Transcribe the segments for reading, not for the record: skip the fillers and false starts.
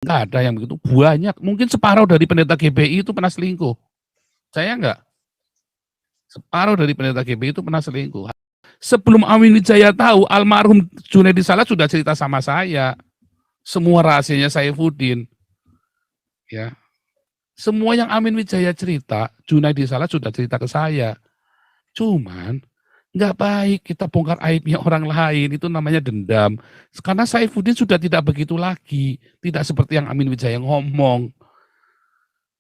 Nggak ada yang begitu, banyak. Mungkin separuh dari pendeta GBI itu pernah selingkuh. Saya enggak. Separuh dari pendeta GBI itu pernah selingkuh. Sebelum Amin Wijaya tahu, almarhum Junaidi Salah sudah cerita sama saya. Semua rahasianya Saifuddin. Ya. Semua yang Amin Wijaya cerita, Junaidi Salah sudah cerita ke saya. Cuman nggak baik kita bongkar aibnya orang lain, itu namanya dendam. Karena Saifuddin sudah tidak begitu lagi, tidak seperti yang Amin Wijaya ngomong.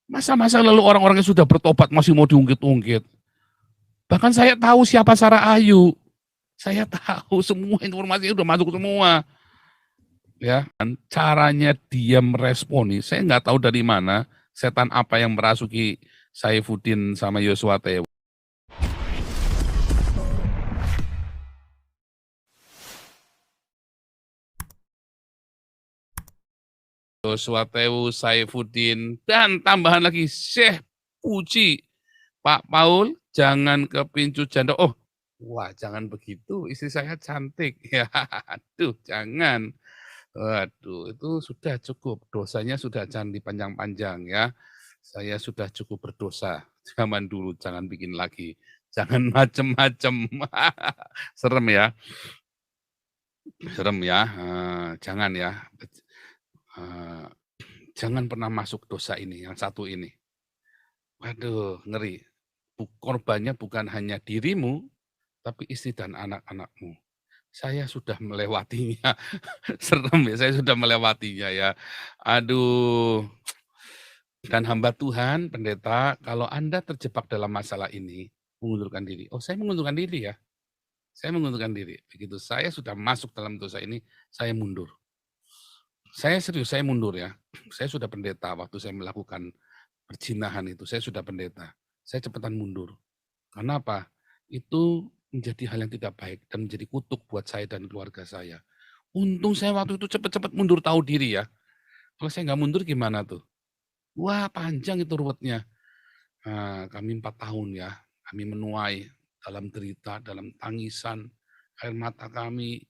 Masa-masa lalu orang-orang yang sudah bertobat masih mau diungkit-ungkit. Bahkan saya tahu siapa Sarah Ayu. Saya tahu semua informasi udah masuk semua. Ya, dan caranya dia meresponi, saya nggak tahu dari mana, setan apa yang merasuki Saifuddin sama Yosua Tewu. Yosua Tewu, Saifuddin, dan tambahan lagi Syekh Puji. Pak Paul, jangan kepincu janda. Oh, wah jangan begitu, istri saya cantik. Ya, aduh jangan. Waduh, itu sudah cukup, dosanya sudah jangan dipanjang-panjang ya. Saya sudah cukup berdosa, zaman dulu jangan bikin lagi. Jangan macem-macem. Serem ya, serem ya, jangan ya. Jangan pernah masuk dosa ini, yang satu ini. Waduh, ngeri. Korbannya bukan hanya dirimu, tapi istri dan anak-anakmu. Saya sudah melewatinya, serem ya, saya sudah melewatinya ya. Aduh, dan hamba Tuhan, pendeta, kalau Anda terjebak dalam masalah ini, mengundurkan diri. Oh, saya mengundurkan diri ya, saya mengundurkan diri. Begitu saya sudah masuk dalam dosa ini, saya mundur. Saya serius, saya mundur ya. Saya sudah pendeta waktu saya melakukan perzinahan itu, saya sudah pendeta. Saya cepetan mundur. Karena apa? Itu menjadi hal yang tidak baik dan menjadi kutuk buat saya dan keluarga saya. Untung saya waktu itu cepet-cepet mundur tahu diri ya. Kalau saya nggak mundur gimana tuh? Wah panjang itu ruwetnya. Nah, kami 4 tahun ya, kami menuai dalam derita, dalam tangisan, air mata kami.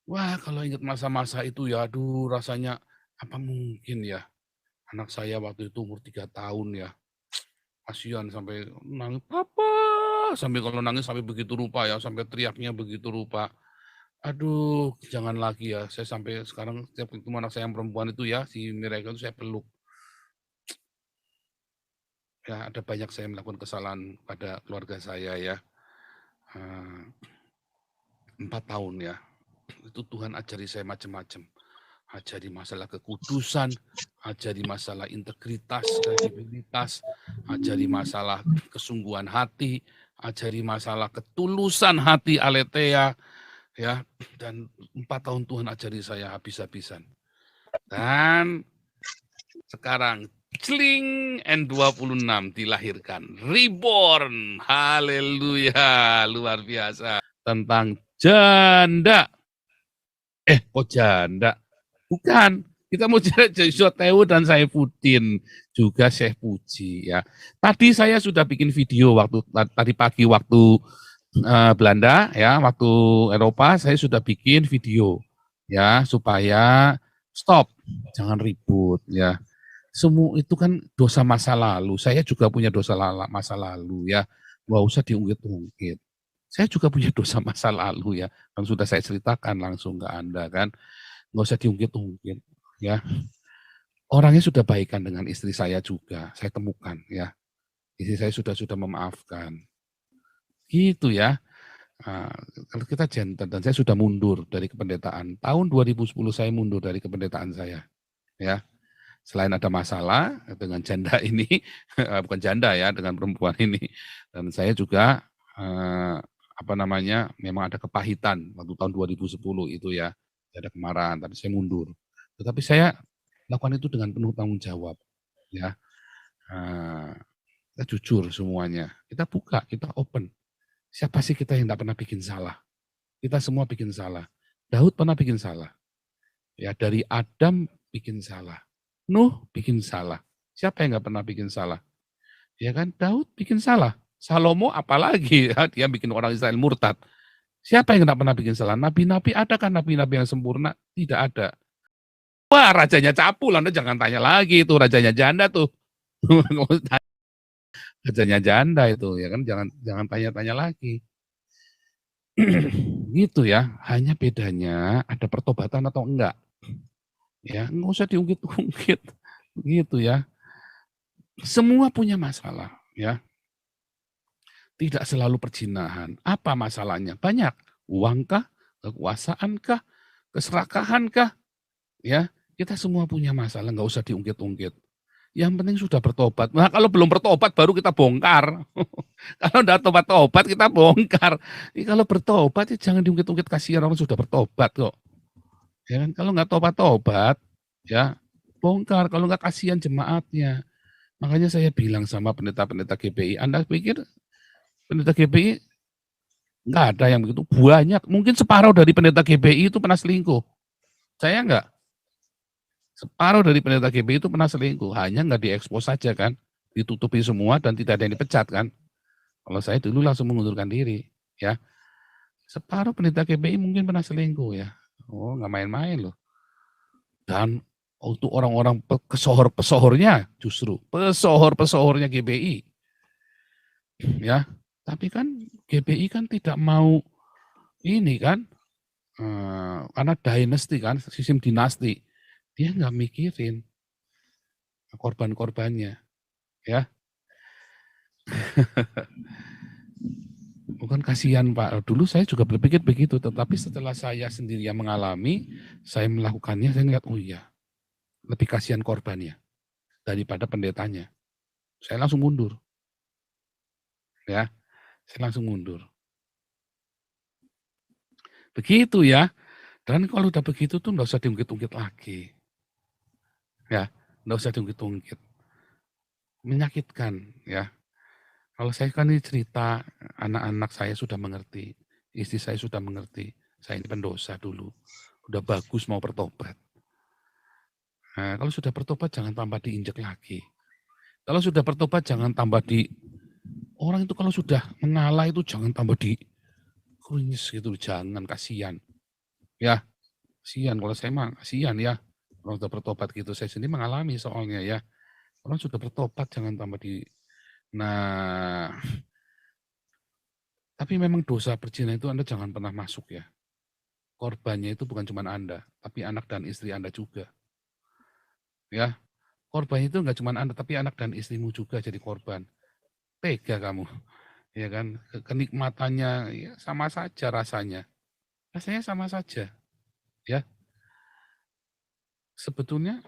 Wah kalau ingat masa-masa itu ya, aduh rasanya apa mungkin ya anak saya waktu itu umur 3 tahun ya, kasihan sampai nangis, "Papa!" Sampai kalau nangis sampai begitu rupa ya, sampai teriaknya begitu rupa. Aduh, jangan lagi ya, saya sampai sekarang setiap ketemu anak saya yang perempuan itu ya, si Miracle itu saya peluk. Ya, ada banyak saya melakukan kesalahan pada keluarga saya ya. 4 tahun ya, itu Tuhan ajari saya macam-macam. Ajari masalah kekudusan, ajari masalah integritas, kredibilitas, ajari masalah kesungguhan hati, ajari masalah ketulusan hati aletheia, ya, dan 4 tahun Tuhan ajari saya habis-habisan. Dan sekarang cling N26 dilahirkan, reborn, haleluya, luar biasa. Tentang janda. Kok janda? Bukan, kita mau Joshua Tewu dan Saifuddin, juga Syekh Puji ya. Tadi saya sudah bikin video tadi pagi waktu Belanda ya, waktu Eropa saya sudah bikin video ya supaya stop, jangan ribut ya. Semua itu kan dosa masa lalu. Saya juga punya dosa masa lalu ya. Nggak usah diungkit-ungkit. Saya juga punya dosa masa lalu ya. Kan sudah saya ceritakan langsung ke Anda kan. Nggak usah diungkit-ungkit ya. Orangnya sudah baikan dengan istri saya juga. Saya temukan ya. Istri saya sudah memaafkan. Gitu ya. Nah, kalau kita gentle dan saya sudah mundur dari kependetaan. Tahun 2010 saya mundur dari kependetaan saya. Ya. Selain ada masalah dengan janda ini, bukan janda ya, dengan perempuan ini. Dan saya juga memang ada kepahitan waktu tahun 2010 itu ya, ada kemarahan, tapi saya mundur. Tetapi saya lakukan itu dengan penuh tanggung jawab, ya. Kita jujur semuanya, kita buka, kita open. Siapa sih kita yang tidak pernah bikin salah? Kita semua bikin salah. Daud pernah bikin salah. Ya, dari Adam bikin salah. Nuh bikin salah. Siapa yang nggak pernah bikin salah? Ya kan, Daud bikin salah. Salomo apalagi, ya, dia bikin orang Israel murtad. Siapa yang nggak pernah bikin salah? Nabi-nabi ada kan nabi-nabi yang sempurna? Tidak ada. Wah, rajanya Capul, Anda jangan tanya lagi itu rajanya janda tuh. Rajanya janda itu ya kan, jangan jangan tanya-tanya lagi. Gitu ya, hanya bedanya ada pertobatan atau enggak. Ya, nggak usah diungkit-ungkit. Gitu ya. Semua punya masalah ya. Tidak selalu perjinahan. Apa masalahnya? Banyak. Uangkah? Kekuasaankah? Keserakahankah? Ya, kita semua punya masalah, nggak usah diungkit-ungkit. Yang penting sudah bertobat. Nah, kalau belum bertobat baru kita bongkar. Kalau udah tobat-tobat kita bongkar. Kalau bertobat ya jangan diungkit-ungkit, kasihan orang sudah bertobat kok. Ya kan? Kalau nggak tobat-tobat, ya bongkar. Kalau nggak kasihan jemaatnya. Makanya saya bilang sama pendeta-pendeta GPI, Anda pikir pendeta GPI nggak ada yang begitu? Banyak. Mungkin separuh dari pendeta GPI itu pernah selingkuh. Saya nggak. Separuh dari pendeta GPI itu pernah selingkuh. Hanya nggak diekspos saja kan. Ditutupi semua dan tidak ada yang dipecat kan. Kalau saya dulu langsung mengundurkan diri. Ya, separuh pendeta GPI mungkin pernah selingkuh ya. Oh, nggak main-main loh. Dan untuk orang-orang pesohor-pesohornya justru. Pesohor-pesohornya GPI. Ya, tapi kan GPI kan tidak mau ini kan, karena dynasty kan, sistem dinasti. Dia nggak mikirin korban-korbannya, ya. Bukan kasihan Pak, dulu saya juga berpikir begitu, tetapi setelah saya sendiri yang mengalami, saya melakukannya, saya ngeliat, oh iya, lebih kasihan korbannya daripada pendetanya. Saya langsung mundur, ya. Saya langsung mundur. Begitu ya. Dan kalau udah begitu tuh nggak usah diungkit-ungkit lagi. Ya, nggak usah diungkit-ungkit. Menyakitkan ya. Kalau saya kan ini cerita, anak-anak saya sudah mengerti, istri saya sudah mengerti, saya ini pendosa dulu, udah bagus mau bertobat. Nah, kalau sudah bertobat jangan tambah diinjek lagi. Kalau sudah bertobat jangan tambah di, orang itu kalau sudah mengalah itu jangan tambah di kunyis gitu, jangan, kasihan. Ya, kasihan kalau saya mah kasihan ya. Kalau sudah bertobat gitu, saya sendiri mengalami soalnya ya. Orang sudah bertobat jangan tambah di. Nah, tapi memang dosa perzinahan itu Anda jangan pernah masuk ya. Korbannya itu bukan cuma Anda, tapi anak dan istri Anda juga. Ya, korbannya itu enggak cuma Anda, tapi anak dan istrimu juga jadi korban. Tega kamu, ya kan? Kenikmatannya ya sama saja rasanya. Rasanya sama saja, ya. Sebetulnya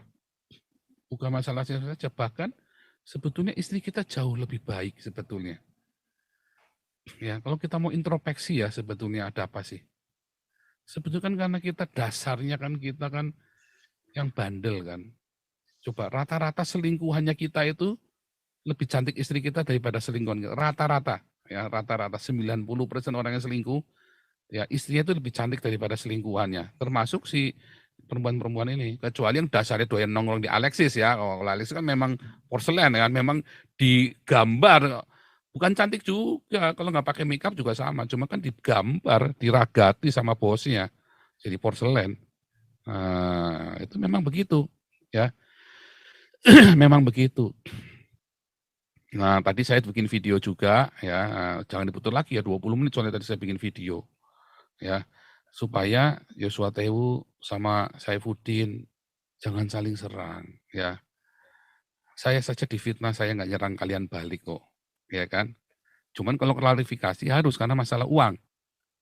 bukan masalah saja, bahkan sebetulnya istri kita jauh lebih baik sebetulnya. Ya, kalau kita mau introspeksi ya sebetulnya ada apa sih? Sebetulnya kan karena kita dasarnya kan kita kan yang bandel kan. Coba rata-rata selingkuhannya kita itu lebih cantik istri kita daripada selingkuhan kita. Rata-rata ya, rata-rata 90% orang yang selingkuh ya istrinya itu lebih cantik daripada selingkuhannya. Termasuk si perempuan-perempuan ini, kecuali yang dasarnya doyan nongkrong di Alexis ya. Kalau Alexis kan memang porselen kan, memang digambar bukan cantik juga, kalau nggak pakai makeup juga sama, cuma kan digambar, diragati sama bosnya, jadi porselen. Itu memang begitu, ya. Memang begitu. Nah, tadi saya bikin video juga, ya, jangan diputar lagi ya, 20 menit soalnya tadi saya bikin video, ya, supaya Joshua Tewu sama Saifuddin jangan saling serang, ya. Saya saja difitnah, saya nggak nyerang kalian balik kok, ya kan. Cuman kalau klarifikasi harus karena masalah uang,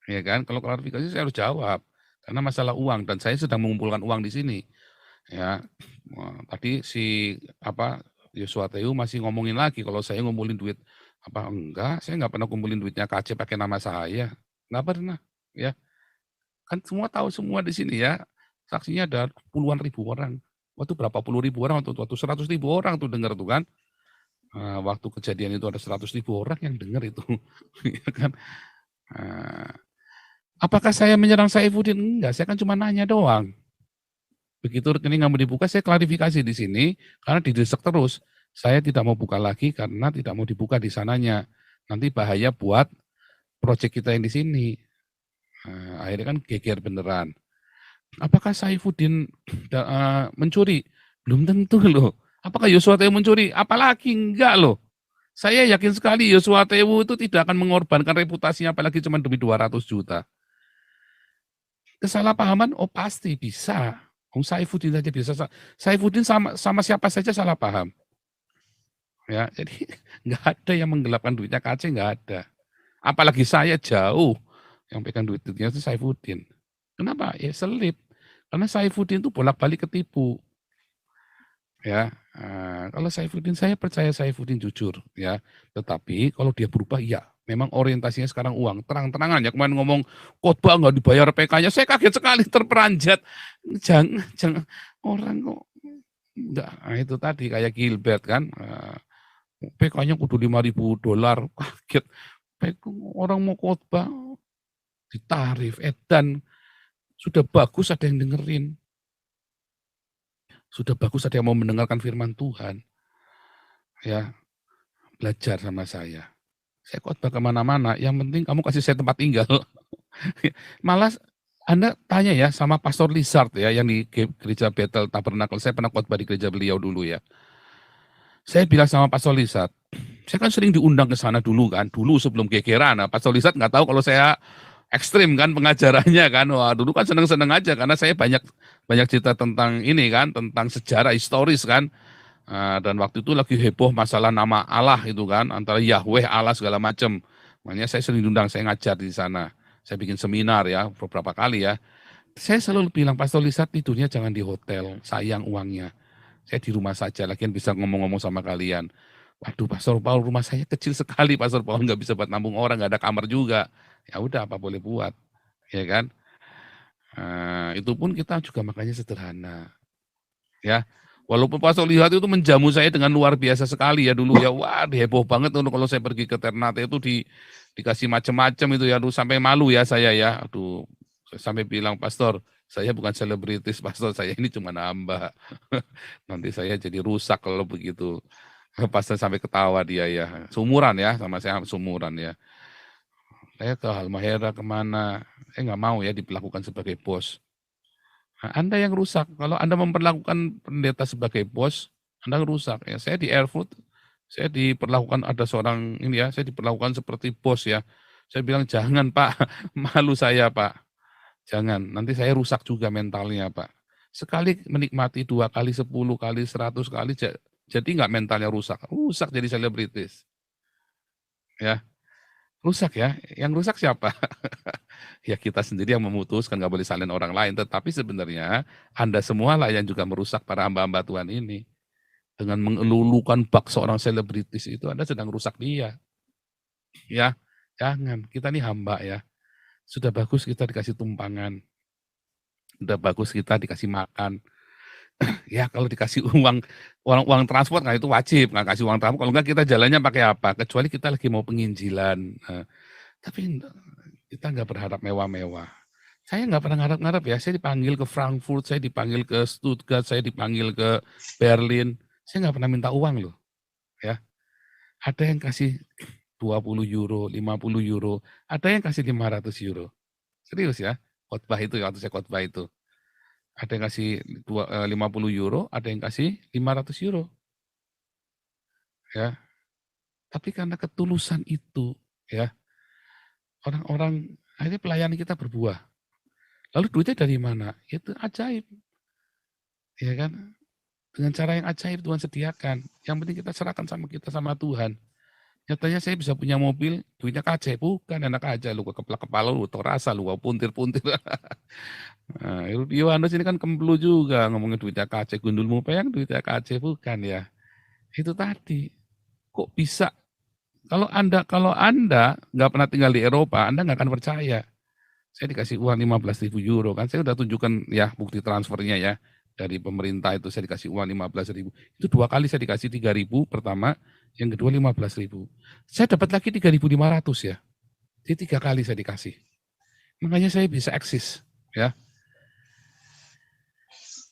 ya kan. Kalau klarifikasi saya harus jawab karena masalah uang dan saya sedang mengumpulkan uang di sini, ya. Tadi si apa Joshua Tehu masih ngomongin lagi kalau saya ngumpulin duit apa enggak, saya nggak pernah kumpulin duitnya KC pakai nama saya, nggak pernah, ya. Kan semua tahu semua di sini ya, saksinya ada puluhan ribu orang. Waktu berapa puluh ribu orang, waktu 100.000 orang tuh dengar tuh kan. Waktu kejadian itu ada 100.000 orang yang dengar itu, ya kan. Apakah saya menyerang Saifuddin? Enggak, saya kan cuma nanya doang. Begitu rekening nggak mau dibuka, saya klarifikasi di sini, karena didesak terus. Saya tidak mau buka lagi karena tidak mau dibuka di sananya. Nanti bahaya buat proyek kita yang di sini. Akhirnya kan geger beneran. Apakah Saifuddin mencuri? Belum tentu loh. Apakah Yosua Tewu mencuri? Apalagi enggak loh. Saya yakin sekali Yosua Tewu itu tidak akan mengorbankan reputasinya apalagi cuma demi 200 juta. Kesalahpahaman, oh pasti bisa. Saifuddin saja bisa. Saifuddin sama siapa saja salah paham. Ya, jadi nggak ada yang menggelapkan duitnya KC, nggak ada. Apalagi saya jauh yang pegang duitnya itu Saifuddin. Kenapa? Ya selip. Karena Saifuddin itu bolak-balik ketipu. Ya, kalau Saifuddin, saya percaya Saifuddin jujur, ya. Tetapi kalau dia berubah, ya memang orientasinya sekarang uang. Terang-terangan ya, kemarin ngomong khotbah nggak dibayar PK-nya, saya kaget sekali terperanjat. Jangan orang kok enggak, itu tadi kayak Gilbert kan, PK-nya kudu $5.000, kaget. Orang mau khotbah ditarif, edan, sudah bagus ada yang dengerin. Sudah bagus ada yang mau mendengarkan firman Tuhan. Ya, belajar sama saya. Saya khotbah kemana-mana, yang penting kamu kasih saya tempat tinggal. Malah Anda tanya ya sama Pastor Lizard ya, yang di gereja Bethel Tabernacle, saya pernah khotbah di gereja beliau dulu ya. Saya bilang sama Pastor Lizard, saya kan sering diundang ke sana dulu kan, dulu sebelum gegeran. Nah, Pastor Lizard nggak tahu kalau saya ekstrim kan pengajarannya kan. Wah, dulu kan seneng-seneng aja karena saya banyak banyak cerita tentang ini kan, tentang sejarah historis kan. Dan waktu itu lagi heboh masalah nama Allah itu kan, antara Yahweh, Allah segala macam. Makanya saya sering diundang, saya ngajar di sana. Saya bikin seminar ya beberapa kali ya. Saya selalu bilang, Pastor Lisa tidurnya jangan di hotel, sayang uangnya. Saya di rumah saja, lagian bisa ngomong-ngomong sama kalian. Waduh, Pastor Paul, rumah saya kecil sekali, Pastor Paul, nggak bisa buat nampung orang, nggak ada kamar juga. Ya udah, apa boleh buat, ya kan? Itu pun kita juga makanya sederhana, ya. Walaupun Pastor Lihat itu menjamu saya dengan luar biasa sekali ya dulu ya, wah heboh banget tuh kalau saya pergi ke Ternate itu dikasih macam-macam itu ya, aduh sampai malu ya saya ya, aduh sampai bilang Pastor, saya bukan selebritis Pastor, saya ini cuma hamba. Nanti saya jadi rusak kalau begitu. Pastor sampai ketawa dia ya, sumuran ya sama saya, sumuran ya. Saya ke Halmahera kemana, saya nggak mau ya diperlakukan sebagai bos. Nah, Anda yang rusak. Kalau Anda memperlakukan pendeta sebagai bos, Anda rusak. Ya, saya di Airfood, saya diperlakukan ada seorang ini ya, saya diperlakukan seperti bos ya. Saya bilang jangan Pak, malu saya Pak. Jangan, nanti saya rusak juga mentalnya Pak. Sekali menikmati 2 kali, 10 kali, 100 kali, jadi nggak mentalnya rusak. Rusak jadi selebritis. Ya, rusak ya. Yang rusak siapa? Ya kita sendiri yang memutuskan, nggak boleh salin orang lain. Tetapi sebenarnya Anda semualah yang juga merusak para hamba-hamba Tuhan ini. Dengan mengelulukan bak seorang selebritis itu Anda sedang rusak dia. Ya, jangan. Kita nih hamba ya. Sudah bagus kita dikasih tumpangan. Sudah bagus kita dikasih makan. Ya kalau dikasih uang transport nggak itu wajib, nggak kasih uang transport. Kalau nggak kita jalannya pakai apa? Kecuali kita lagi mau penginjilan. Tapi kita nggak berharap mewah-mewah. Saya nggak pernah ngarep-ngarep ya, saya dipanggil ke Frankfurt, saya dipanggil ke Stuttgart, saya dipanggil ke Berlin, saya nggak pernah minta uang loh, ya. Ada yang kasih 20 euro, 50 euro, ada yang kasih 500 euro. Serius ya, khotbah itu ya, waktu saya khotbah itu. Ada yang kasih 50 euro, ada yang kasih 500 euro, ya. Tapi karena ketulusan itu, ya, orang-orang akhirnya pelayanan kita berbuah. Lalu duitnya dari mana? Itu ajaib, ya kan? Dengan cara yang ajaib Tuhan sediakan. Yang penting kita serahkan sama kita sama Tuhan. Nyatanya saya bisa punya mobil, duitnya KC. Bukan, enak aja lu keplak kepala lu, rasa lu, puntir-puntir. Nah, Yohanes ini kan kemplu juga ngomongin duitnya KC. Gundulmu peyang duitnya KC. Bukan ya. Itu tadi. Kok bisa? Kalau Anda nggak pernah tinggal di Eropa, Anda nggak akan percaya. Saya dikasih uang 15.000 euro kan, saya udah tunjukkan ya bukti transfernya ya dari pemerintah itu saya dikasih uang 15.000. Itu 2 kali saya dikasih 3.000 pertama, yang kedua 15.000. Saya dapat lagi 3.500 ya. Jadi 3 kali saya dikasih. Makanya saya bisa eksis ya.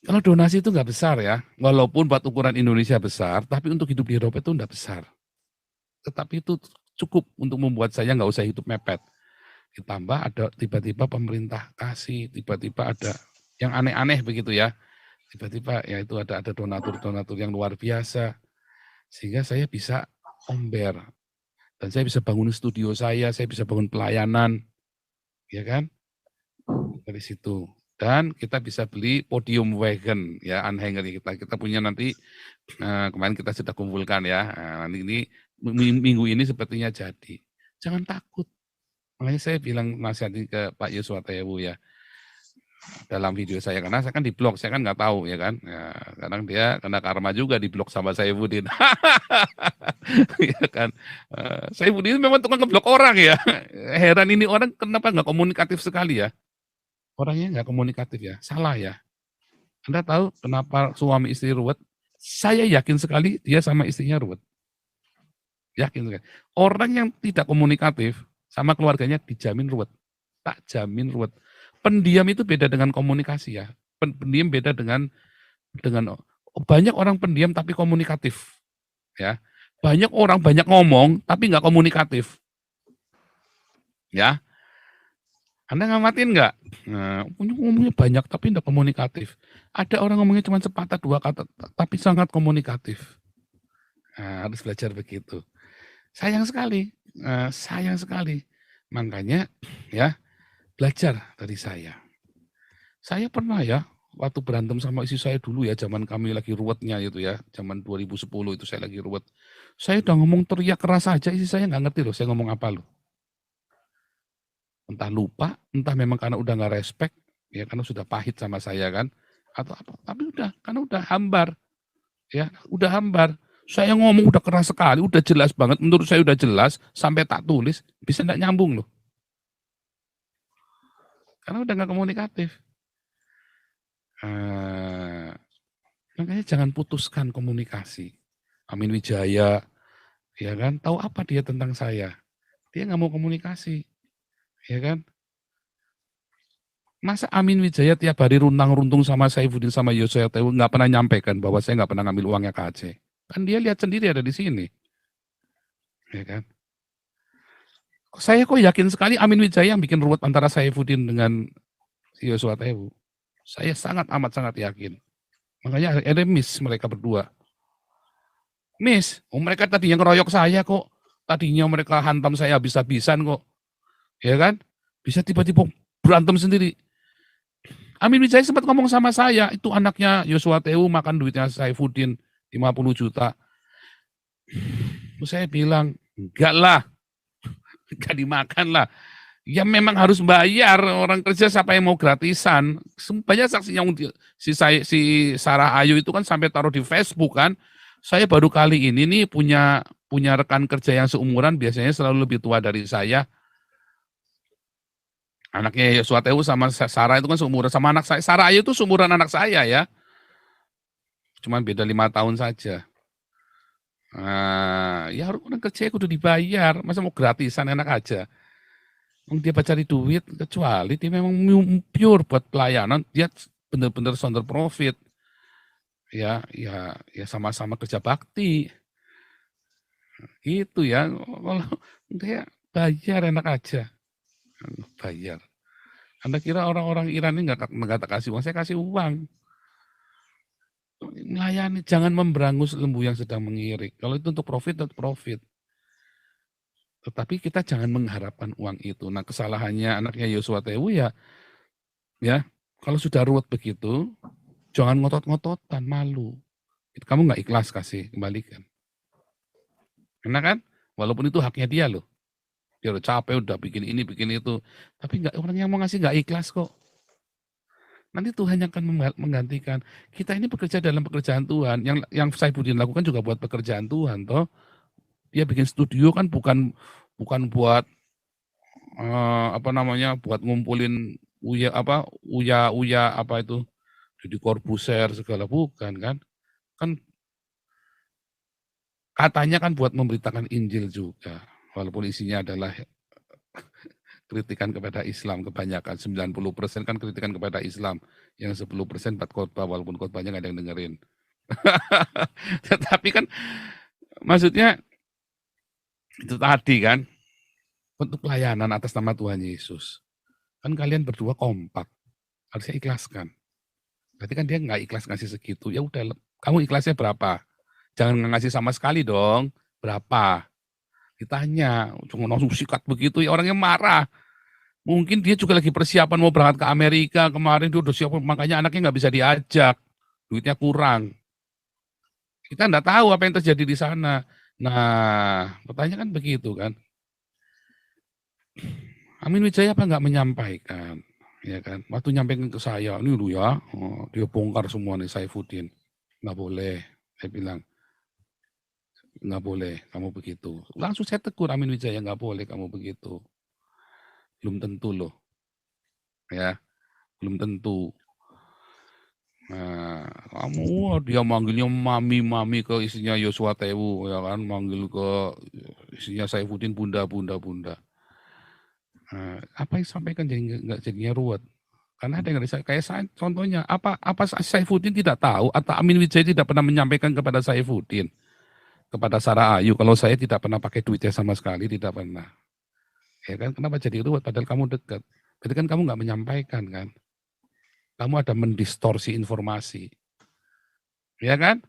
Kalau donasi itu nggak besar ya, walaupun buat ukuran Indonesia besar, tapi untuk hidup di Eropa itu nggak besar. Tetapi itu cukup untuk membuat saya nggak usah hidup mepet. Ditambah ada tiba-tiba pemerintah kasih, tiba-tiba ada yang aneh-aneh begitu ya. Tiba-tiba ya itu ada donatur-donatur yang luar biasa. Sehingga saya bisa omber. Dan saya bisa bangun studio saya bisa bangun pelayanan, ya kan? Dari situ. Dan kita bisa beli podium wagon ya, unhanger kita. Kita punya nanti kemarin kita sudah kumpulkan ya. Nanti ini minggu ini sepertinya jadi. Jangan takut. Makanya saya bilang nasihatin ke Pak Yuswa Tewu ya dalam video saya karena saya kan di blog, saya kan nggak tahu ya kan. Ya, kadang dia kena karma juga di blog sama saya Budin. Ya kan. Saya Budin memang tukang ngeblok orang ya. Heran ini orang kenapa nggak komunikatif sekali ya? Orangnya nggak komunikatif ya, salah ya. Anda tahu kenapa suami istri ruwet? Saya yakin sekali dia sama istrinya ruwet. Yakin sekali. Orang yang tidak komunikatif sama keluarganya dijamin ruwet. Tak jamin ruwet. Pendiam itu beda dengan komunikasi ya. Pendiam beda dengan banyak orang pendiam tapi komunikatif. Ya. Banyak orang banyak ngomong tapi nggak komunikatif. Ya. Anda ngamatin nggak? Nah, ngomongnya banyak tapi tidak komunikatif. Ada orang ngomongnya cuma sepatah dua kata tapi sangat komunikatif. Nah, harus belajar begitu. Sayang sekali, sayang sekali. Makanya ya belajar dari saya. Saya pernah ya waktu berantem sama istri saya dulu ya, zaman kami lagi ruwetnya itu ya, zaman 2010 itu saya lagi ruwet. Saya udah ngomong teriak keras aja, istri saya nggak ngerti loh saya ngomong apa loh. Entah lupa, entah memang karena udah nggak respect, ya karena sudah pahit sama saya kan, atau apa. Tapi udah, karena udah hambar, ya udah hambar. Saya ngomong udah keras sekali, udah jelas banget, menurut saya udah jelas, sampai tak tulis, bisa nggak nyambung loh. Karena udah nggak komunikatif. Makanya jangan putuskan komunikasi. Amin Wijaya, ya kan, tahu apa dia tentang saya? Dia nggak mau komunikasi, ya kan? Masa Amin Wijaya tiap hari runtang-runtung sama Saifuddin sama Yosef Tewu nggak pernah nyampaikan bahwa saya nggak pernah ngambil uangnya ke Aceh. Kan dia lihat sendiri ada di sini. Ya kan? Saya kok yakin sekali Amin Wijaya yang bikin ruwet antara Saifuddin dengan Yosef Tewu. Saya sangat amat sangat yakin. Makanya ada miss mereka berdua. Miss, mereka tadinya ngeroyok saya kok. Tadinya mereka hantam saya habis-habisan kok. Ya kan? Bisa tiba-tiba berantem sendiri. Amin Wijaya sempat ngomong sama saya, itu anaknya Yosua Tewu makan duitnya Saifuddin 50 juta. Saya bilang, enggak lah, enggak dimakan lah. Ya memang harus bayar, orang kerja siapa yang mau gratisan. Banyak saksi yang si Sarah Ayu itu kan sampai taruh di Facebook kan. Saya baru kali ini nih punya rekan kerja yang seumuran, biasanya selalu lebih tua dari saya. Anaknya Yosua Tewu sama Sarah itu kan seumuran sama anak saya. Sarah Ayu itu seumuran anak saya ya. Cuma beda 5 tahun saja. Ya orang kerja udah dibayar, masa mau gratisan enak aja. Dia cari duit, kecuali dia memang pure buat pelayanan, dia benar-benar sounder profit. Ya sama-sama kerja bakti. Gitu ya. Kalau dia bayar enak aja. Bayar. Anda kira orang-orang Iran ini nggak kasih uang? Saya kasih uang. Melayani, jangan memberangus lembu yang sedang mengirik. Kalau itu untuk profit, untuk profit. Tetapi kita jangan mengharapkan uang itu. Nah kesalahannya anaknya Yosua Tewu ya kalau sudah ruwet begitu, jangan ngotot-ngototan, malu. Kamu nggak ikhlas kasih, kembalikan. Karena kan, walaupun itu haknya dia loh. Dia udah capek, udah bikin ini, bikin itu. Tapi orang yang mau ngasih nggak ikhlas kok. Nanti Tuhan yang akan menggantikan. Kita ini bekerja dalam pekerjaan Tuhan. Yang Saifuddin lakukan juga buat pekerjaan Tuhan, toh. Dia bikin studio kan bukan buat buat ngumpulin uya apa itu jadi Corbuzier segala, bukan kan. Kan katanya kan buat memberitakan Injil juga. Walaupun isinya adalah kritikan kepada Islam kebanyakan, 90% kan kritikan kepada Islam, yang 10% buat khotbah walaupun khotbahnya nggak ada yang dengerin. Tetapi kan maksudnya itu tadi kan, untuk pelayanan atas nama Tuhan Yesus. Kan kalian berdua kompak, harusnya ikhlaskan. Berarti kan dia nggak ikhlas ngasih segitu, ya udah kamu ikhlasnya berapa? Jangan ngasih sama sekali dong, berapa? Ditanya, cuma langsung sikat begitu ya orangnya marah. Mungkin dia juga lagi persiapan mau berangkat ke Amerika, kemarin dia udah siap, makanya anaknya nggak bisa diajak, duitnya kurang. Kita nggak tahu apa yang terjadi di sana. Nah, pertanyaan kan begitu kan. Amin Wijaya apa nggak menyampaikan, ya kan? Waktu nyampaikan ke saya, ini dulu ya, dia bongkar semua nih Saifuddin. Nggak boleh, saya bilang, nggak boleh kamu begitu. Langsung saya tegur Amin Wijaya, nggak boleh kamu begitu. Belum tentu loh, ya, belum tentu. Nah, kamu dia manggilnya mami-mami ke istrinya Yosua Tewu, ya kan, manggil ke istrinya Saifuddin bunda. Apa yang disampaikan jadi nggak jadinya ruwet? Karena ada yang kayak saya, contohnya apa Saifuddin tidak tahu atau Amin Wijaya tidak pernah menyampaikan kepada Saifuddin, kepada Sarah Ayu kalau saya tidak pernah pakai duitnya sama sekali, tidak pernah. Ya kan, kenapa jadi ruwet padahal kamu dekat? Berarti kan kamu nggak menyampaikan kan? Kamu ada mendistorsi informasi, ya kan?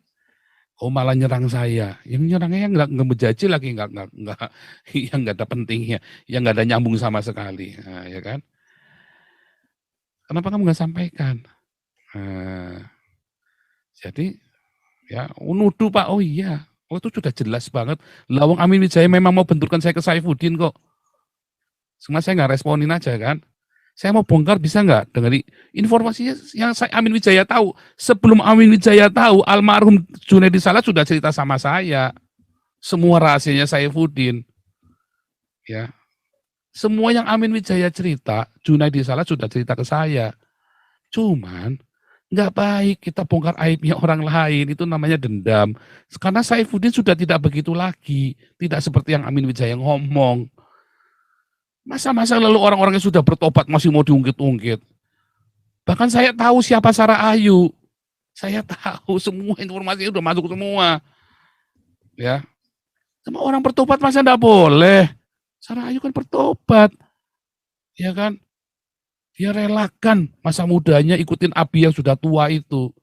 Oh malah nyerang saya, yang nyerangnya yang nggak menjajah lagi nggak yang nggak ada pentingnya, yang nggak ada nyambung sama sekali, nah, ya kan? Kenapa kamu nggak sampaikan? Nah, jadi ya nuduh Pak, oh iya, oh itu sudah jelas banget. Lawang Amin Wijaya memang mau benturkan saya ke Saifuddin kok. Cuma saya nggak responin aja kan. Saya mau bongkar bisa nggak? Dengan informasinya yang saya Amin Wijaya tahu. Sebelum Amin Wijaya tahu, almarhum Junaidi Salah sudah cerita sama saya. Semua rahasianya Saifuddin. Ya, semua yang Amin Wijaya cerita, Junaidi Salah sudah cerita ke saya. Cuman nggak baik kita bongkar aibnya orang lain, itu namanya dendam. Karena Saifuddin sudah tidak begitu lagi, tidak seperti yang Amin Wijaya ngomong. Masa-masa lalu orang-orang yang sudah bertobat masih mau diungkit-ungkit. Bahkan saya tahu siapa Sarah Ayu. Saya tahu semua informasi udah masuk semua. Ya, sama orang bertobat masa enggak boleh. Sarah Ayu kan bertobat. Ya kan? Dia relakan masa mudanya ikutin Abi yang sudah tua itu.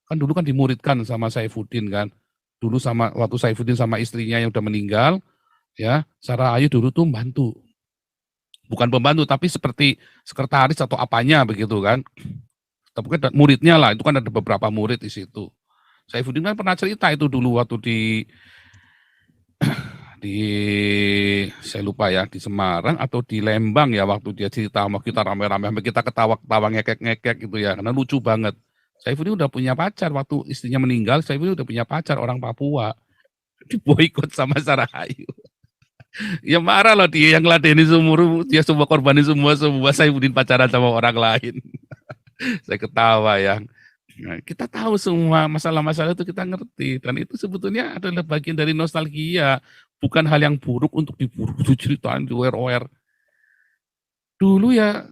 Kan dulu kan dimuridkan sama Saifuddin kan. Dulu sama waktu Saifuddin sama istrinya yang udah meninggal, ya, Sarah Ayu dulu tuh bantu. Bukan pembantu tapi seperti sekretaris atau apanya begitu kan. Tapi kan muridnya lah, itu kan ada beberapa murid di situ. Saifuddin kan pernah cerita itu dulu waktu di saya lupa ya di Semarang atau di Lembang ya waktu dia cerita sama kita rame-rame sampai kita ketawa-ketawa ngekek-ngekek gitu ya karena lucu banget. Saifuddin udah punya pacar waktu istrinya meninggal, Saifuddin udah punya pacar orang Papua. Diboikot sama Sarah Ayu. Ya marah loh dia yang ngeladeni seumur, dia semua korbanin semua Saifuddin pacaran sama orang lain. Saya ketawa ya. Nah, kita tahu semua masalah-masalah itu kita ngerti dan itu sebetulnya adalah bagian dari nostalgia, bukan hal yang buruk untuk diceritain di wer-wer. Dulu ya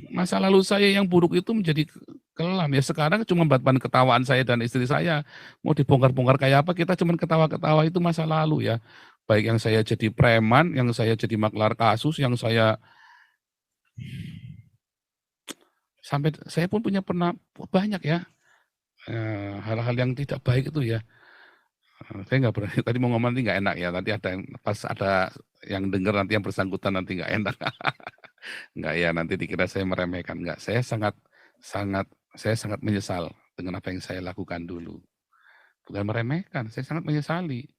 masa lalu saya yang buruk itu menjadi kelam ya sekarang cuma bahan ketawaan saya dan istri saya mau dibongkar-bongkar kayak apa kita cuma ketawa-ketawa itu masa lalu ya. Baik yang saya jadi preman, yang saya jadi maklar kasus, yang saya sampai saya pun punya pernah banyak ya hal-hal yang tidak baik itu ya. Saya nggak berani, tadi mau ngomong nanti nggak enak ya, nanti ada yang pas ada yang dengar nanti yang bersangkutan nanti nggak enak. Nggak ya, nanti dikira saya meremehkan, nggak. Saya sangat menyesal dengan apa yang saya lakukan dulu. Bukan meremehkan, saya sangat menyesali.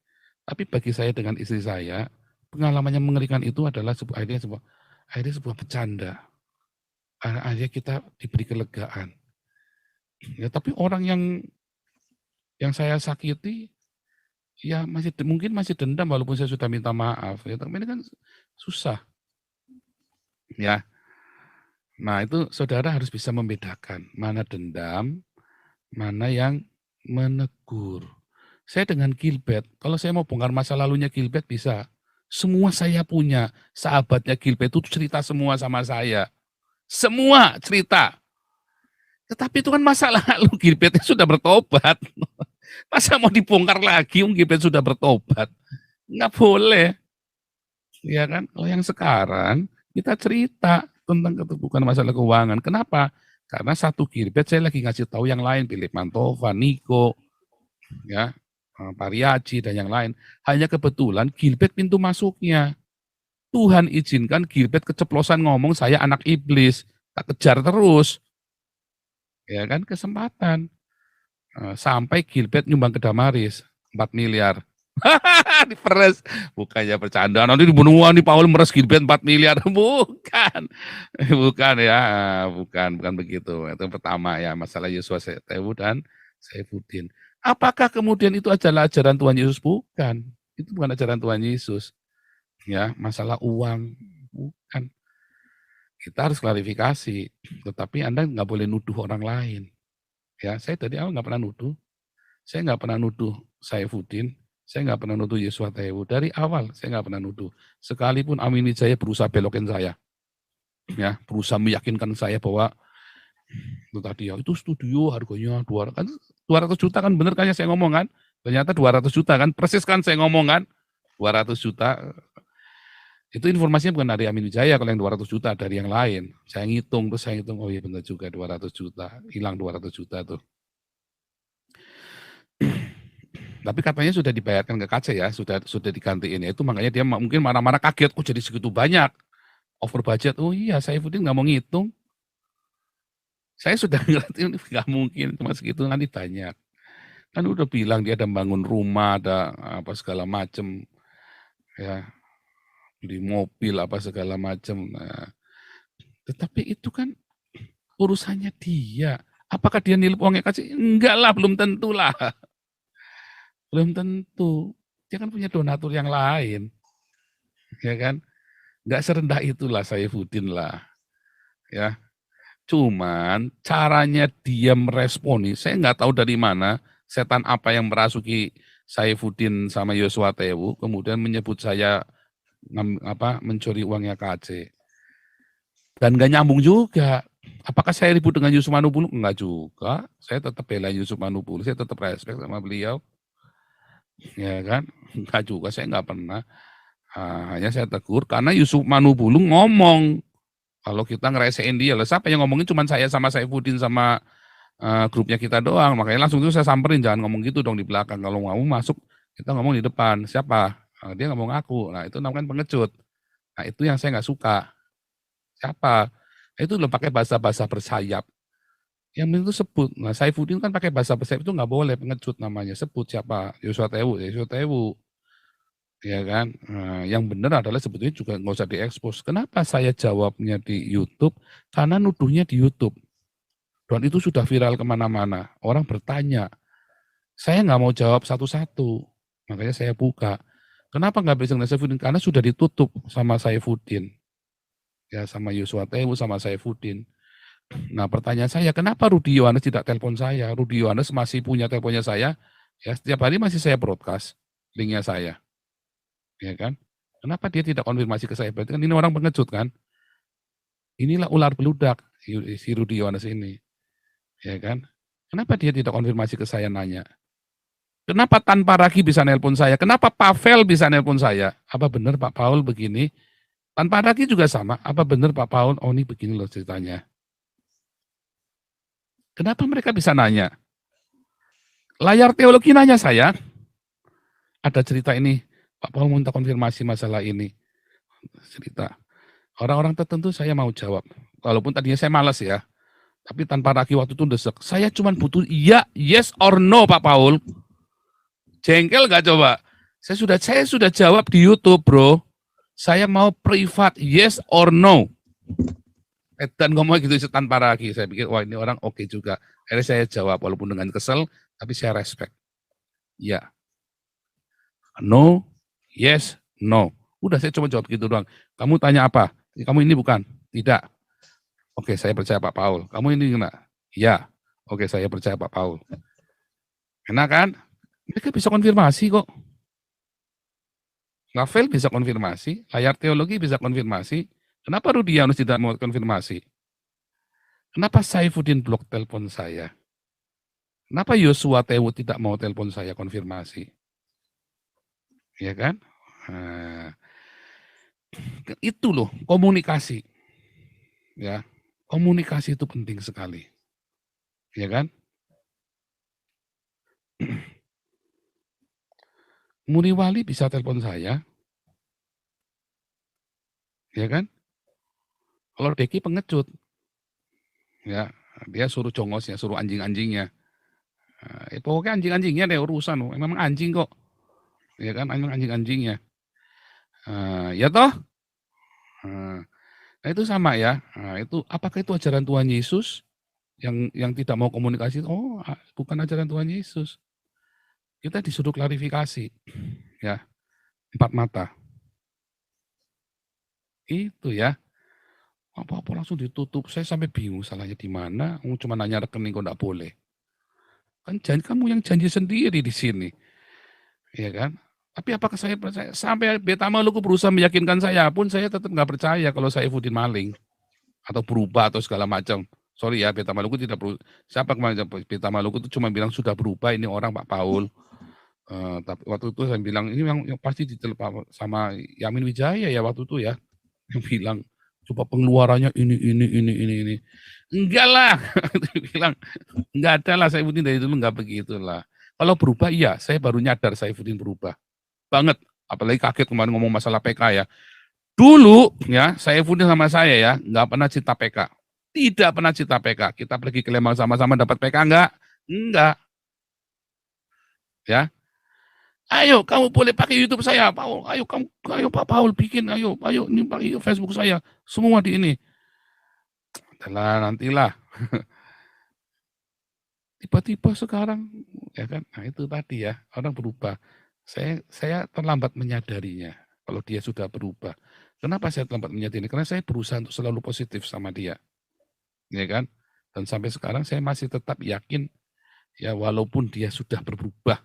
Tapi bagi saya dengan istri saya, pengalaman yang mengerikan itu adalah akhirnya sebuah bercanda. Akhirnya kita diberi kelegaan. Ya, tapi orang yang saya sakiti ya mungkin masih dendam walaupun saya sudah minta maaf ya, tapi ini kan susah. Ya. Nah, itu saudara harus bisa membedakan mana dendam, mana yang menegur. Saya dengan Gilbert, kalau saya mau bongkar masa lalunya Gilbert bisa. Semua saya punya, sahabatnya Gilbert itu cerita semua sama saya. Semua cerita. Tetapi itu kan masa lalu, Gilbertnya sudah bertobat. Masa mau dibongkar lagi, Gilbert sudah bertobat. Nggak boleh. Ya kan, kalau yang sekarang kita cerita tentang bukan masalah keuangan. Kenapa? Karena satu Gilbert saya lagi ngasih tahu yang lain, Philip Mantova, Niko, ya, Pariaji dan yang lain. Hanya kebetulan Gilbert pintu masuknya. Tuhan izinkan Gilbert keceplosan ngomong saya anak iblis, tak kejar terus. Ya kan kesempatan. Sampai Gilbert nyumbang ke Damaris 4 miliar. Diperes, bukannya bercanda. Nanti dibunuh nih Paul meres Gilbert 4 miliar. Bukan. Bukan ya, bukan begitu. Itu pertama ya, masalah Yosua Tewu dan Saifuddin. Apakah kemudian itu adalah ajaran Tuhan Yesus? Bukan. Itu bukan ajaran Tuhan Yesus. Ya, masalah uang bukan. Kita harus klarifikasi. Tetapi Anda nggak boleh nuduh orang lain. Ya, saya dari awal nggak pernah nuduh. Saya nggak pernah nuduh Saifuddin, saya nggak pernah nuduh Yosua Tewu. Dari awal saya nggak pernah nuduh. Sekalipun Amin Wijaya berusaha belokin saya, ya, berusaha meyakinkan saya bahwa itu tadi ya, itu studio harganya 200 juta kan, bener kan ya saya ngomong kan? Ternyata 200 juta kan, persis kan saya ngomong kan? 200 juta. Itu informasinya bukan dari Amin Wijaya, kalau yang 200 juta dari yang lain. Saya ngitung, terus saya ngitung, oh iya benar juga 200 juta, hilang 200 juta tuh. Tapi katanya sudah dibayarkan ke KC ya, sudah digantiin ya. Itu makanya dia mungkin marah-marah kaget, kok jadi segitu banyak. Over budget, oh iya Saifuddin nggak mau ngitung. Saya sudah ngerti, nggak mungkin, cuma segitu nanti banyak. Kan udah bilang dia ada bangun rumah, ada apa segala macem, ya, beli mobil apa segala macem. Nah, tetapi itu kan urusannya dia. Apakah dia nilai uangnya kasih? Enggak lah, belum tentu lah. Belum tentu. Dia kan punya donatur yang lain. Ya kan? Enggak serendah itulah Saifuddin lah. Ya. Cuman caranya dia meresponi, saya nggak tahu dari mana, setan apa yang merasuki Saifuddin sama Yosua Tewu, kemudian menyebut saya mencuri uangnya KC. Dan nggak nyambung juga. Apakah saya ribut dengan Yusuf Manupulu? Enggak juga. Saya tetap bela Yusuf Manupulu, saya tetap respect sama beliau. Ya kan? Enggak juga, saya nggak pernah. Hanya saya tegur karena Yusuf Manupulu ngomong, kalau kita ngeresein dia, lah siapa yang ngomongin cuma saya sama Saifuddin sama grupnya kita doang. Makanya langsung itu saya samperin, jangan ngomong gitu dong di belakang. Kalau mau masuk, kita ngomong di depan. Siapa? Dia ngomong aku. Nah itu namanya pengecut. Nah itu yang saya nggak suka. Siapa? Itu udah pakai bahasa-bahasa bersayap. Yang penting itu sebut. Nah Saifuddin kan pakai bahasa bersayap itu nggak boleh, pengecut namanya. Sebut siapa? Yosua Tewu. Yosua Tewu. Ya kan, yang benar adalah sebetulnya juga nggak usah diekspos. Kenapa saya jawabnya di YouTube? Karena nuduhnya di YouTube. Dan itu sudah viral kemana-mana. Orang bertanya. Saya nggak mau jawab satu-satu. Makanya saya buka. Kenapa nggak bisa Saifuddin? Karena sudah ditutup sama Saifuddin. Ya, sama Yosua Tewu, sama Saifuddin. Nah pertanyaan saya, kenapa Rudi Yohanes tidak telepon saya? Rudi Yohanes masih punya teleponnya saya. Ya, setiap hari masih saya broadcast linknya saya. Ya kan? Kenapa dia tidak konfirmasi ke saya? Berarti kan ini orang pengecut kan? Inilah ular beludak si Rudi Yohanes ini. Ya kan? Kenapa dia tidak konfirmasi ke saya nanya? Kenapa tanpa Raki bisa nelpon saya? Kenapa Pavel bisa nelpon saya? Apa benar Pak Paul begini? Tanpa Raki juga sama. Apa benar Pak Paul? Oh ini begini loh ceritanya. Kenapa mereka bisa nanya? Layar teologi nanya saya. Ada cerita ini. Pak Paul minta konfirmasi masalah ini. Cerita. Orang-orang tertentu saya mau jawab. Walaupun tadinya saya malas ya. Tapi tanpa Raki waktu itu desek. Saya cuma butuh iya, yes or no Pak Paul. Jengkel gak coba? Saya sudah jawab di YouTube, bro. Saya mau privat, yes or no. Dan ngomong gitu tanpa Raki. Saya pikir, wah ini orang oke juga. Akhirnya saya jawab, walaupun dengan kesel, tapi saya respect. Ya. No, yes, no. Udah saya coba jawab gitu doang. Kamu tanya apa? Kamu ini bukan? Tidak. Oke, saya percaya Pak Paul. Kamu ini enggak? Iya. Oke, saya percaya Pak Paul. Enak kan? Mereka bisa konfirmasi kok. Rafael bisa konfirmasi, layar teologi bisa konfirmasi. Kenapa Rudi Yohanes tidak mau konfirmasi? Kenapa Saifuddin blok telepon saya? Kenapa Yosua Tewu tidak mau telepon saya konfirmasi? Ya kan? Nah, itu loh komunikasi. Ya. Komunikasi itu penting sekali, ya kan? Muriwali bisa telepon saya, ya kan? Kalau Deki pengecut, ya dia suruh congosnya, suruh anjing-anjingnya. Pokoknya anjing-anjingnya deh urusan, memang anjing kok, ya kan? Memang anjing-anjingnya. Ya toh? Nah itu sama ya. Nah, itu apakah itu ajaran Tuhan Yesus yang tidak mau komunikasi? Oh, bukan ajaran Tuhan Yesus. Kita disuruh klarifikasi, ya, empat mata. Itu ya. Apa-apa langsung ditutup. Saya sampai bingung salahnya di mana. Cuma nanya rekening kok enggak boleh. Kan kamu yang janji sendiri di sini, ya kan? Tapi apakah saya percaya? Sampai Beta Maluku berusaha meyakinkan saya pun saya tetap nggak percaya kalau Saifuddin maling atau berubah atau segala macam. Sorry ya, Beta Maluku tidak perlu. Siapa kemarin Beta Maluku itu cuma bilang sudah berubah ini orang Pak Paul. Tapi waktu itu saya bilang ini yang pasti ditelepon sama Yamin Wijaya ya waktu itu ya, yang bilang coba pengeluarannya ini. Enggak lah, dia bilang enggak ada lah Saifuddin dari dulu enggak begitulah. Kalau berubah iya, saya baru nyadar Saifuddin berubah banget. Apalagi kaget kemarin ngomong masalah PK ya. Dulu ya, Saifuddin sama saya ya, enggak pernah cita PK. Tidak pernah cita PK. Kita pergi ke Lembang sama-sama dapat PK enggak? Enggak. Ya. Ayo kamu boleh pakai YouTube saya, Paul. Ayo Pak Paul bikin, ayo ini pakai Facebook saya. Semua di ini. Adalah nantilah. Tiba-tiba sekarang ya kan, nah itu tadi ya, orang berubah. Saya terlambat menyadarinya kalau dia sudah berubah. Kenapa saya terlambat menyadarinya? Karena saya berusaha untuk selalu positif sama dia. Ya kan? Dan sampai sekarang saya masih tetap yakin ya walaupun dia sudah berubah,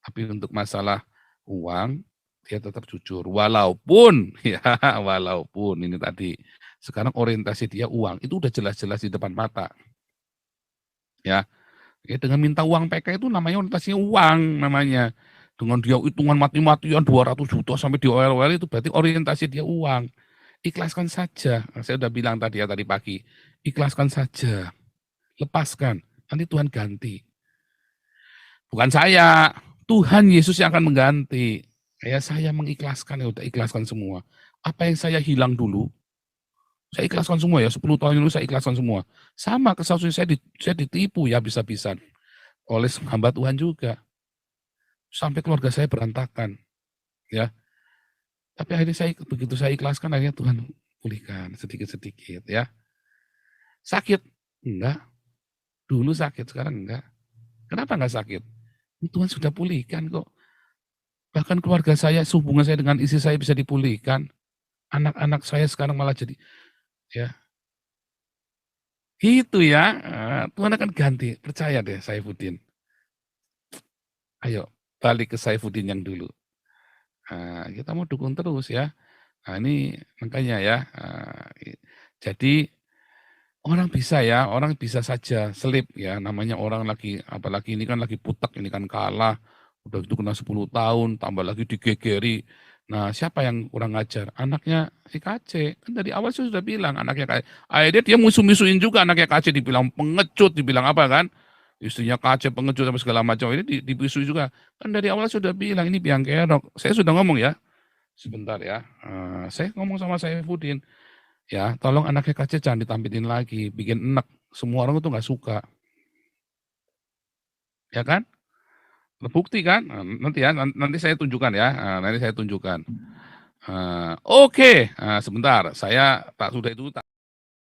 tapi untuk masalah uang dia tetap jujur. Walaupun ya walaupun ini tadi sekarang orientasi dia uang itu udah jelas-jelas di depan mata. Ya, dengan minta uang PK itu namanya orientasinya uang namanya. Dengan dia hitungan mati-matian 200 juta sampai di OL itu berarti orientasi dia uang. Ikhlaskan saja. Saya udah bilang tadi ya tadi pagi. Ikhlaskan saja. Lepaskan. Nanti Tuhan ganti. Bukan saya. Tuhan Yesus yang akan mengganti. Ya saya mengikhlaskan, ya udah ikhlaskan semua. Apa yang saya hilang dulu, saya ikhlaskan semua ya. 10 tahun dulu saya ikhlaskan semua. Sama kesalahan saya ditipu ya bisa-bisa oleh hamba Tuhan juga. Sampai keluarga saya berantakan, ya. Tapi akhirnya begitu saya ikhlaskan, akhirnya Tuhan pulihkan sedikit-sedikit, ya. Sakit? Enggak. Dulu sakit, sekarang enggak. Kenapa enggak sakit? Tuhan sudah pulihkan kok. Bahkan keluarga saya, hubungan saya dengan istri saya bisa dipulihkan. Anak-anak saya sekarang malah jadi, ya. Itu ya, Tuhan akan ganti. Percaya deh Saifuddin. Ayo, balik ke Saifuddin yang dulu. Kita mau dukung terus ya. Nah ini makanya ya, jadi orang bisa saja selip ya, namanya orang lagi, apalagi ini kan lagi putek, ini kan kalah, udah itu kena 10 tahun, tambah lagi digegeri. Nah siapa yang kurang ajar? Anaknya si KC, kan dari awal saya sudah bilang anaknya KC, akhirnya dia musuh-musuhin juga anaknya KC, dibilang pengecut, dibilang apa kan? Istrinya KC pengecut sama segala macam, ini dimusuhi juga. Kan dari awal sudah bilang, ini biang kerok. Saya sudah ngomong ya, sebentar ya, saya ngomong sama Saifuddin, ya tolong anaknya KC jangan ditampilin lagi, bikin enek, semua orang itu nggak suka. Ya kan? Terbukti kan? Nanti ya, nanti saya tunjukkan ya, nanti saya tunjukkan. Oke, sebentar, saya tak sudah itu